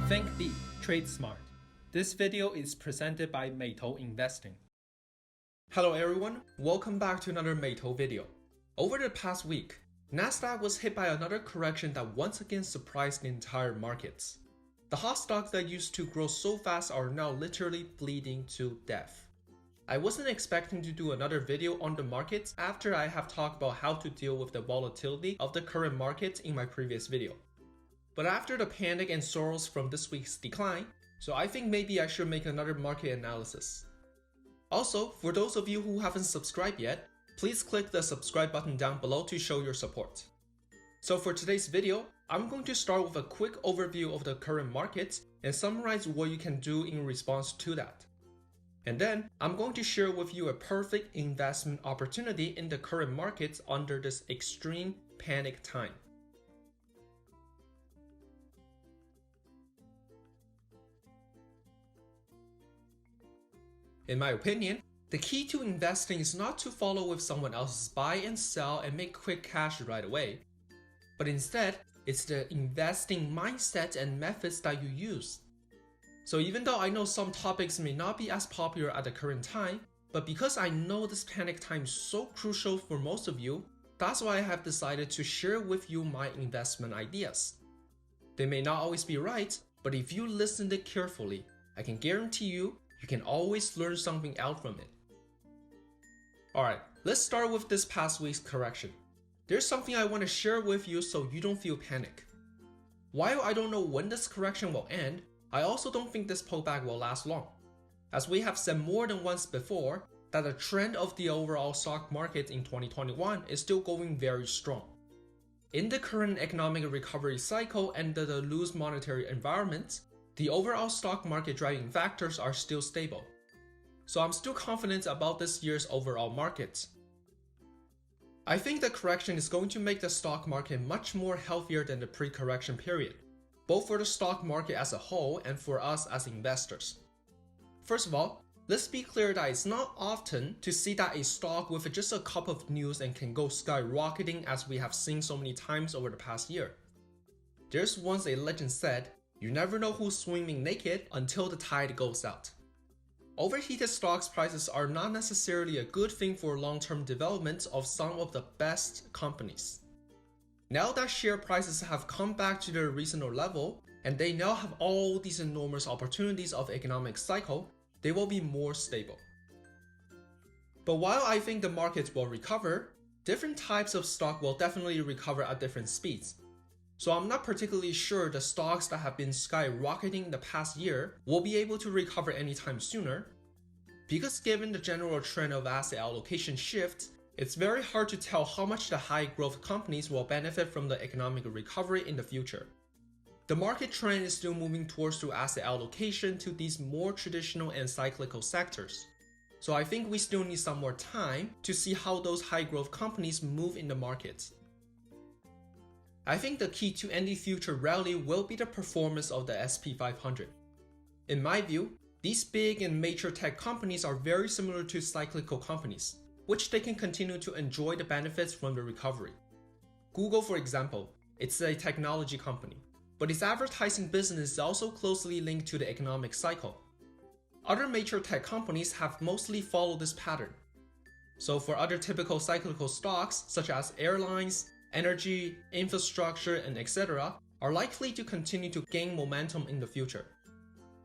Think deep, trade smart. This video is presented by Meitou Investing. Hello everyone, welcome back to another Meitou video. Over the past week, Nasdaq was hit by another correction that once again surprised the entire markets. The hot stocks that used to grow so fast are now literally bleeding to death. I wasn't expecting to do another video on the markets after I have talked about how to deal with the volatility of the current markets in my previous video. But after the panic and sorrows from this week's decline, so I think maybe I should make another market analysis. Also, for those of you who haven't subscribed yet, please click the subscribe button down below to show your support. So for today's video, I'm going to start with a quick overview of the current markets and summarize what you can do in response to that. And then, I'm going to share with you a perfect investment opportunity in the current markets under this extreme panic time. In my opinion, the key to investing is not to follow with someone else's buy and sell and make quick cash right away, but instead, it's the investing mindset and methods that you use. So even though I know some topics may not be as popular at the current time, but because I know this panic time is so crucial for most of you, that's why I have decided to share with you my investment ideas. They may not always be right, but if you listen to it carefully, I can guarantee you can always learn something out from it. Alright, let's start with this past week's correction. There's something I want to share with you so you don't feel panic. While I don't know when this correction will end, I also don't think this pullback will last long. As we have said more than once before, that the trend of the overall stock market in 2021 is still going very strong. In the current economic recovery cycle and the loose monetary environment, the overall stock market driving factors are still stable. So I'm still confident about this year's overall market. I think the correction is going to make the stock market much more healthier than the pre-correction period, both for the stock market as a whole and for us as investors. First of all, let's be clear that it's not often to see that a stock with just a cup of news and can go skyrocketing as we have seen so many times over the past year. There's once a legend said, "You never know who's swimming naked until the tide goes out." Overheated stocks prices are not necessarily a good thing for long-term development of some of the best companies. Now that share prices have come back to their reasonable level, and they now have all these enormous opportunities of economic cycle, they will be more stable. But while I think the markets will recover, different types of stock will definitely recover at different speeds. So I'm not particularly sure the stocks that have been skyrocketing the past year will be able to recover anytime sooner, because given the general trend of asset allocation shift, it's very hard to tell how much the high growth companies will benefit from the economic recovery in the future. The market trend is still moving towards asset allocation to these more traditional and cyclical sectors. So I think we still need some more time to see how those high growth companies move in the market. I think the key to any future rally will be the performance of the SP 500. In my view, these big and major tech companies are very similar to cyclical companies, which they can continue to enjoy the benefits from the recovery. Google, for example, it's a technology company, but its advertising business is also closely linked to the economic cycle. Other major tech companies have mostly followed this pattern. So for other typical cyclical stocks, such as airlines, energy, infrastructure, and etc., are likely to continue to gain momentum in the future.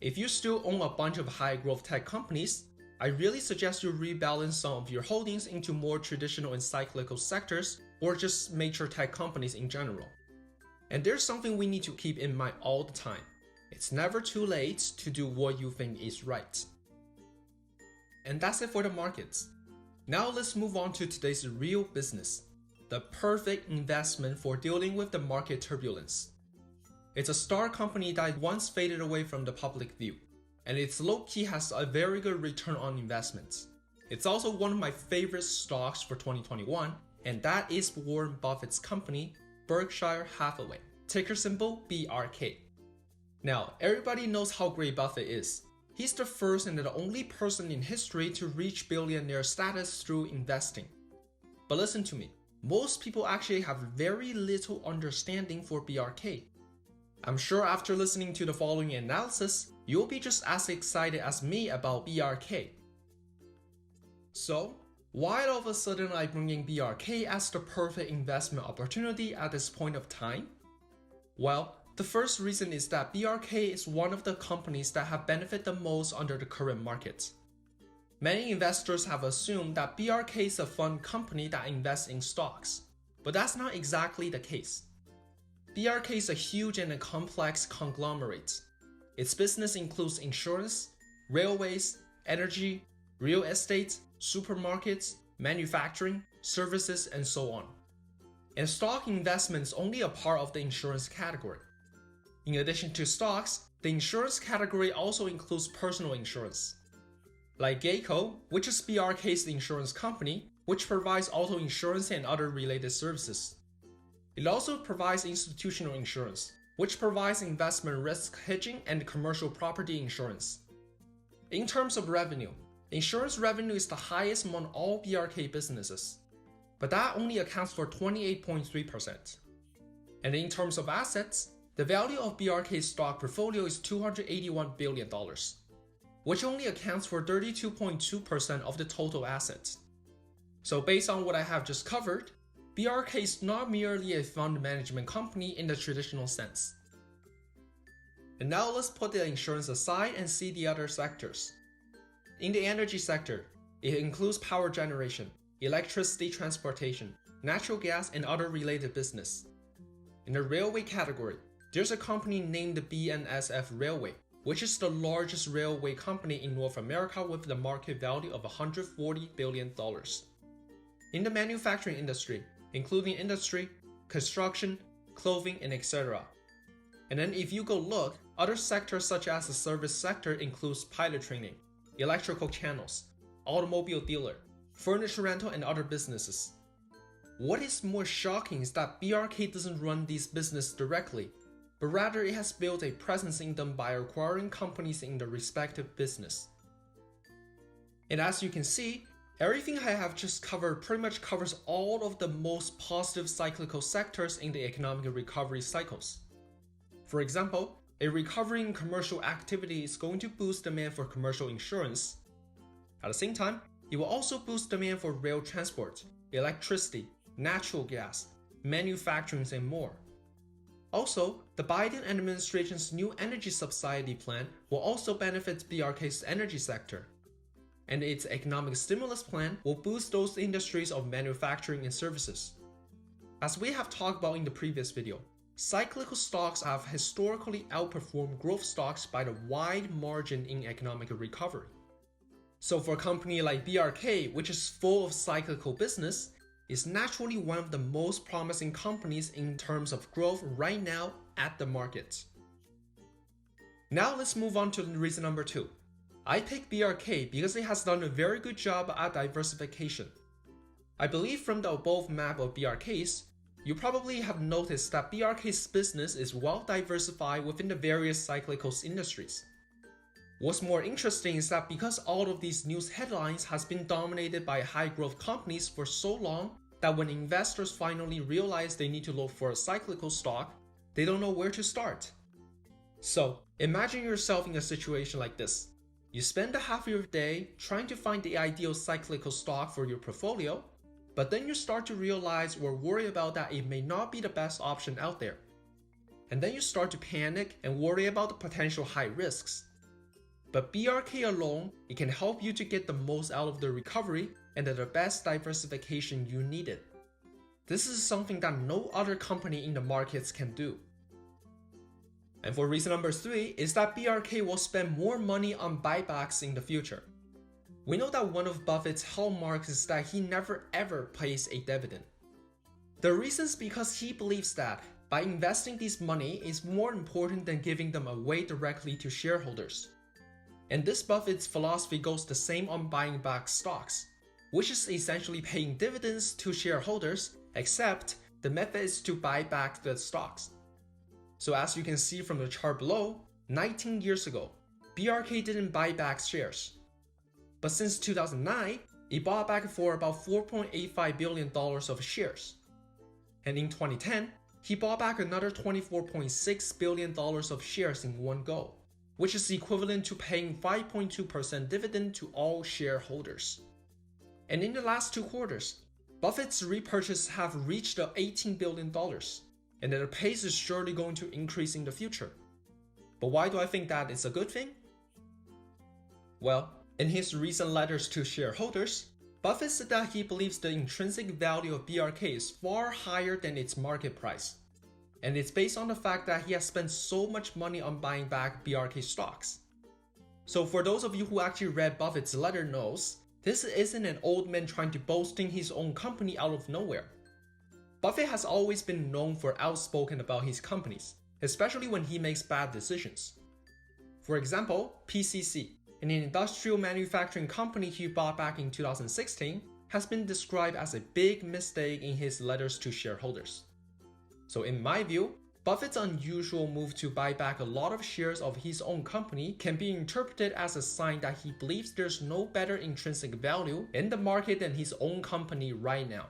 If you still own a bunch of high-growth tech companies, I really suggest you rebalance some of your holdings into more traditional and cyclical sectors, or just major tech companies in general. And there's something we need to keep in mind all the time. It's never too late to do what you think is right. And that's it for the markets. Now let's move on to today's real business. The perfect investment for dealing with the market turbulence. It's a star company that once faded away from the public view, and its low-key has a very good return on investments. It's also one of my favorite stocks for 2021, and that is Warren Buffett's company, Berkshire Hathaway, ticker symbol BRK. Now, everybody knows how great Buffett is. He's the first and the only person in history to reach billionaire status through investing. But listen to me. Most people actually have very little understanding for BRK. I'm sure after listening to the following analysis, you'll be just as excited as me about BRK. So, why all of a sudden I bring in BRK as the perfect investment opportunity at this point of time? Well, the first reason is that BRK is one of the companies that have benefited the most under the current market. Many investors have assumed that BRK is a fund company that invests in stocks, but that's not exactly the case. BRK is a huge and a complex conglomerate. Its business includes insurance, railways, energy, real estate, supermarkets, manufacturing, services, and so on. And stock investment is only a part of the insurance category. In addition to stocks, the insurance category also includes personal insurance. Like Geico, which is BRK's insurance company, which provides auto insurance and other related services. It also provides institutional insurance, which provides investment risk hedging and commercial property insurance. In terms of revenue, insurance revenue is the highest among all BRK businesses, but that only accounts for 28.3%. And in terms of assets, the value of BRK's stock portfolio is $281 billion, which only accounts for 32.2% of the total assets. So based on what I have just covered, BRK is not merely a fund management company in the traditional sense. And now let's put the insurance aside and see the other sectors. In the energy sector, it includes power generation, electricity transportation, natural gas, and other related business. In the railway category, there's a company named the BNSF Railway, which is the largest railway company in North America with the market value of $140 billion. In the manufacturing industry, including industry, construction, clothing, and etc. And then if you go look, other sectors such as the service sector includes pilot training, electrical channels, automobile dealer, furniture rental, and other businesses. What is more shocking is that BRK doesn't run these businesses directly, but rather it has built a presence in them by acquiring companies in the respective business. And as you can see, everything I have just covered pretty much covers all of the most positive cyclical sectors in the economic recovery cycles. For example, a recovery in commercial activity is going to boost demand for commercial insurance. At the same time, it will also boost demand for rail transport, electricity, natural gas, manufacturing, and more. Also, the Biden administration's new energy subsidy plan will also benefit BRK's energy sector. And its economic stimulus plan will boost those industries of manufacturing and services. As we have talked about in the previous video, cyclical stocks have historically outperformed growth stocks by a wide margin in economic recovery. So for a company like BRK, which is full of cyclical business, is naturally one of the most promising companies in terms of growth right now at the market. Now let's move on to reason number 2. I picked BRK because it has done a very good job at diversification. I believe from the above map of BRK's, you probably have noticed that BRK's business is well diversified within the various cyclical industries. What's more interesting is that because all of these news headlines has been dominated by high growth companies for so long that when investors finally realize they need to look for a cyclical stock, they don't know where to start. So imagine yourself in a situation like this. You spend a half of your day trying to find the ideal cyclical stock for your portfolio, but then you start to realize or worry about that it may not be the best option out there. And then you start to panic and worry about the potential high risks. But BRK alone, it can help you to get the most out of the recovery and the best diversification you needed. This is something that no other company in the markets can do. And for reason number 3 is that BRK will spend more money on buybacks in the future. We know that one of Buffett's hallmarks is that he never ever pays a dividend. The reason is because he believes that by investing this money is more important than giving them away directly to shareholders. And this Buffett's philosophy goes the same on buying back stocks, which is essentially paying dividends to shareholders, except the method is to buy back the stocks. So as you can see from the chart below, 19 years ago, BRK didn't buy back shares. But since 2009, it bought back for about $4.85 billion of shares. And in 2010, he bought back another $24.6 billion of shares in one go, which is equivalent to paying 5.2% dividend to all shareholders. And in the last 2 quarters, Buffett's repurchases have reached $18 billion, and the pace is surely going to increase in the future. But why do I think that is a good thing? Well, in his recent letters to shareholders, Buffett said that he believes the intrinsic value of BRK is far higher than its market price. And it's based on the fact that he has spent so much money on buying back BRK stocks. So for those of you who actually read Buffett's letter knows, this isn't an old man trying to boasting his own company out of nowhere. Buffett has always been known for outspoken about his companies, especially when he makes bad decisions. For example, PCC, an industrial manufacturing company he bought back in 2016, has been described as a big mistake in his letters to shareholders. So in my view, Buffett's unusual move to buy back a lot of shares of his own company can be interpreted as a sign that he believes there's no better intrinsic value in the market than his own company right now.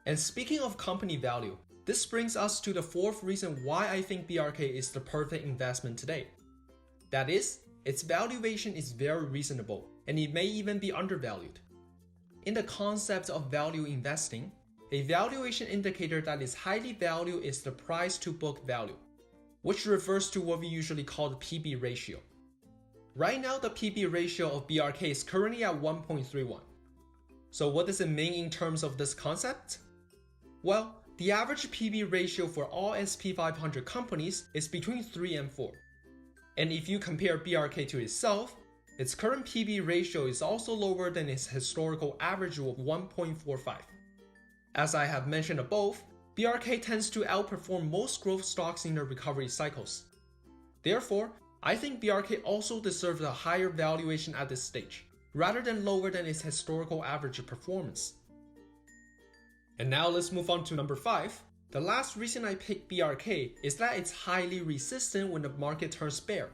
And speaking of company value, this brings us to the 4th reason why I think BRK is the perfect investment today. That is, its valuation is very reasonable, and it may even be undervalued. In the concept of value investing, a valuation indicator that is highly valued is the price to book value, which refers to what we usually call the P/B ratio. Right now, the P/B ratio of BRK is currently at 1.31. So what does it mean in terms of this concept? Well, the average P/B ratio for all S&P 500 companies is between 3 and 4. And if you compare BRK to itself, its current P/B ratio is also lower than its historical average of 1.45. As I have mentioned above, BRK tends to outperform most growth stocks in their recovery cycles. Therefore, I think BRK also deserves a higher valuation at this stage, rather than lower than its historical average performance. And now let's move on to number 5. The last reason I picked BRK is that it's highly resistant when the market turns bear.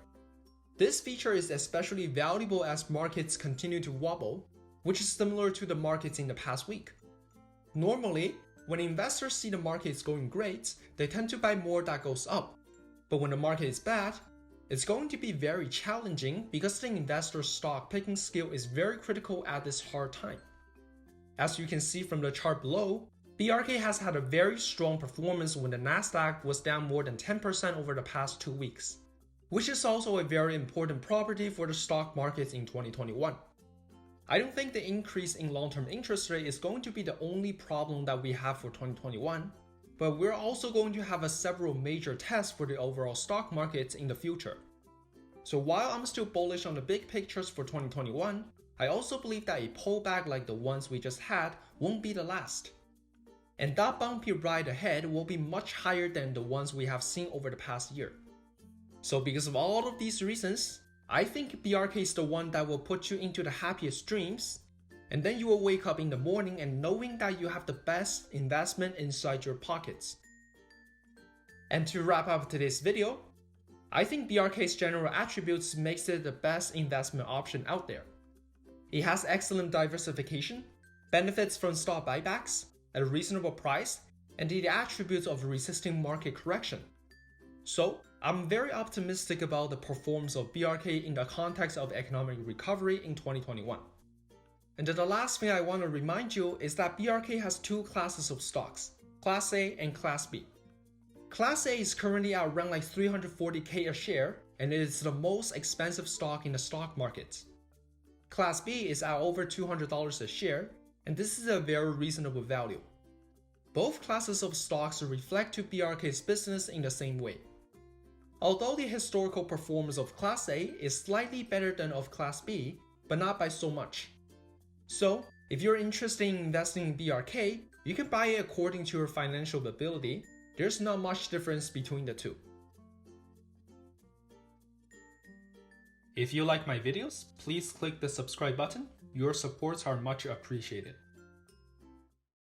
This feature is especially valuable as markets continue to wobble, which is similar to the markets in the past week. Normally, when investors see the market is going great, they tend to buy more that goes up. But when the market is bad, it's going to be very challenging because the investor's stock picking skill is very critical at this hard time. As you can see from the chart below, BRK has had a very strong performance when the Nasdaq was down more than 10% over the past 2 weeks, which is also a very important property for the stock markets in 2021. I don't think the increase in long-term interest rate is going to be the only problem that we have for 2021, but we're also going to have several major tests for the overall stock markets in the future. So while I'm still bullish on the big pictures for 2021, I also believe that a pullback like the ones we just had won't be the last. And that bumpy ride ahead will be much higher than the ones we have seen over the past year. So because of all of these reasons, I think BRK is the one that will put you into the happiest dreams, and then you will wake up in the morning and knowing that you have the best investment inside your pockets. And to wrap up today's video, I think BRK's general attributes makes it the best investment option out there. It has excellent diversification, benefits from stock buybacks, at a reasonable price, and the attributes of resisting market correction. So, I'm very optimistic about the performance of BRK in the context of economic recovery in 2021. And the last thing I want to remind you is that BRK has 2 classes of stocks, Class A and Class B. Class A is currently at around like $340K a share, and it is the most expensive stock in the stock market. Class B is at over $200 a share, and this is a very reasonable value. Both classes of stocks reflect to BRK's business in the same way. Although the historical performance of Class A is slightly better than of Class B, but not by so much. So, if you're interested in investing in BRK, you can buy it according to your financial ability. There's not much difference between the two. If you like my videos, please click the subscribe button. Your supports are much appreciated.